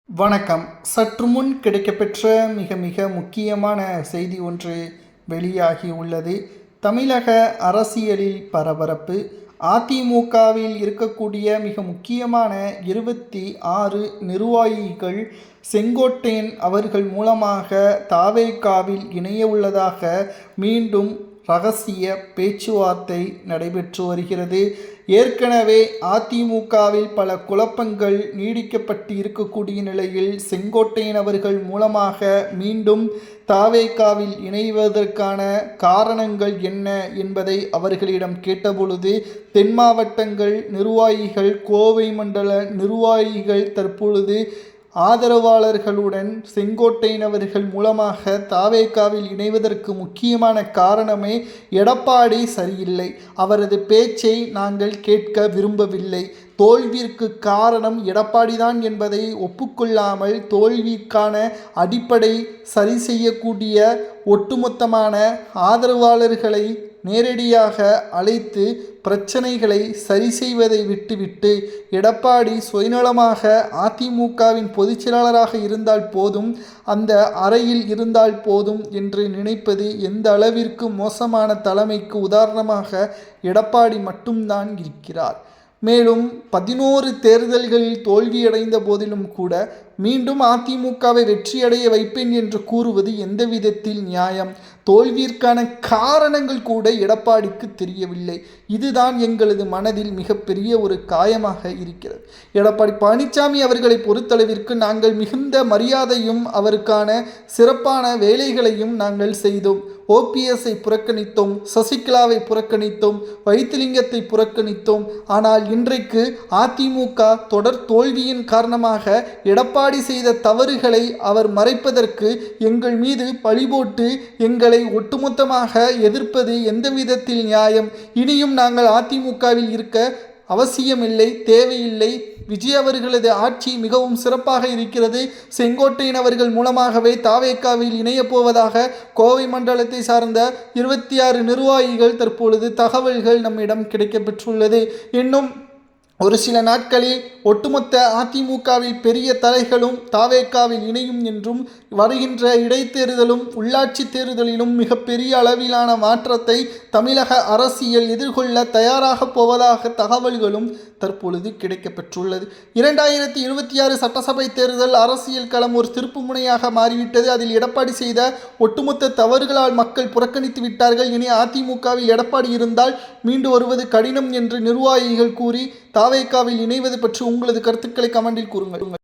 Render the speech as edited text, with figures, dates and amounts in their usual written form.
வணக்கம். சற்று முன் கிடைக்கப்பெற்ற மிக மிக முக்கியமான செய்தி ஒன்று வெளியாகி உள்ளது. தமிழக அரசியலில் பரபரப்பு. அதிமுகவில் இருக்கக்கூடிய மிக முக்கியமான 26 நிர்வாகிகள் செங்கோட்டையன் அவர்கள் மூலமாக தாவேகாவில் இணைய உள்ளதாக மீண்டும் ரகசிய பேச்சுவார்த்தை நடைபெற்று வருகிறது. ஏற்கனவே அதிமுகவில் பல குழப்பங்கள் நீடிக்கப்பட்டு இருக்கக்கூடிய நிலையில் செங்கோட்டையன் அவர்கள் மூலமாக மீண்டும் தாவேகாவில் இணைவதற்கான காரணங்கள் என்ன என்பதை அவர்களிடம் கேட்டபொழுது, தென் மாவட்டங்கள் நிர்வாகிகள், கோவை மண்டல நிர்வாகிகள் தற்பொழுது ஆதரவாளர்களுடன் செங்கோட்டையன் அவர்கள் மூலமாக தாவேகாவில் இணைவதற்கு முக்கியமான காரணமே எடப்பாடி சரியில்லை, அவரது பேச்சை நாங்கள் கேட்க விரும்பவில்லை, தோல்விற்கு காரணம் எடப்பாடிதான் என்பதை ஒப்புக்கொள்ளாமல் தோல்விக்கான அடிப்படை சரி செய்யக்கூடிய ஒட்டுமொத்தமான ஆதரவாளர்களை நேரடியாக அழைத்து பிரச்சனைகளை சரி செய்வதை விட்டுவிட்டு எடப்பாடி சுயநலமாக அதிமுகவின் பொதுச்செயலாளராக இருந்தால் போதும், அந்த அறையில் இருந்தால் போதும் என்று நினைப்பது எந்த அளவிற்கு மோசமான தலைமைக்கு உதாரணமாக எடப்பாடி மட்டும்தான் இருக்கிறார். மேலும் 11 தேர்தல்களில் தோல்வியடைந்த போதிலும் கூட மீண்டும் அதிமுகவை வெற்றியடைய வைப்பேன் என்று கூறுவது எந்த விதத்தில் நியாயம்? தோல்விற்கான காரணங்கள் கூட எடப்பாடிக்கு தெரியவில்லை. இதுதான் எங்களது மனதில் மிகப்பெரிய ஒரு காயமாக இருக்கிறது. எடப்பாடி பழனிசாமி அவர்களை பொறுத்தளவிற்கு நாங்கள் மிகுந்த மரியாதையும் அவருக்கான சிறப்பான வேலைகளையும் நாங்கள் செய்தோம். ஓபிஎஸ்ஐ புறக்கணித்தோம், சசிகலாவை புறக்கணித்தோம், வைத்திலிங்கத்தை புறக்கணித்தோம். ஆனால் இன்றைக்கு அதிமுக தொடர் தோல்வியின் காரணமாக எடப்பாடி செய்த தவறுகளை அவர் மறைப்பதற்கு எங்கள் மீது பழிபோட்டு எங்களை ஒட்டுமொத்தமாக எதிர்ப்பது எந்த விதத்தில் நியாயம்? இனியும் நாங்கள் அதிமுகவில் இருக்க அவசியமில்லை, தேவையில்லை. விஜய் அவர்களது ஆட்சி மிகவும் சிறப்பாக இருக்கிறது. செங்கோட்டையன் அவர்கள் மூலமாகவே தாவேகாவில் இணையப் போவதாக கோவை மண்டலத்தை சார்ந்த 26 நிர்வாகிகள் தற்பொழுது தகவல்கள் நம்மிடம் கிடைக்கப்பெற்றுள்ளது. இன்னும் ஒரு சில நாட்களில் ஒட்டுமொத்த அதிமுகவில் பெரிய தலைகளும் தாவேகாவில் இணையும் என்றும், வருகின்ற இடைத்தேர்தலும் உள்ளாட்சி தேர்தலிலும் மிகப்பெரிய அளவிலான மாற்றத்தை தமிழக அரசியல் எதிர்கொள்ள தயாராக போவதாக தகவல்களும் தற்பொழுது கிடைக்கப்பெற்றுள்ளது. 2026 சட்டசபை தேர்தல் அரசியல் களம் ஒரு திருப்பு முனையாக மாறிவிட்டது. அதில் எடப்பாடி செய்த ஒட்டுமொத்த தவறுகளால் மக்கள் புறக்கணித்து விட்டார்கள். இனி அதிமுகவில் எடப்பாடி இருந்தால் மீண்டு வருவது கடினம் என்று நிர்வாகிகள் கூறி தாவேகாவில் இணைவது பற்றி உங்களது கருத்துக்களை கமெண்டில் கூறுங்கள்.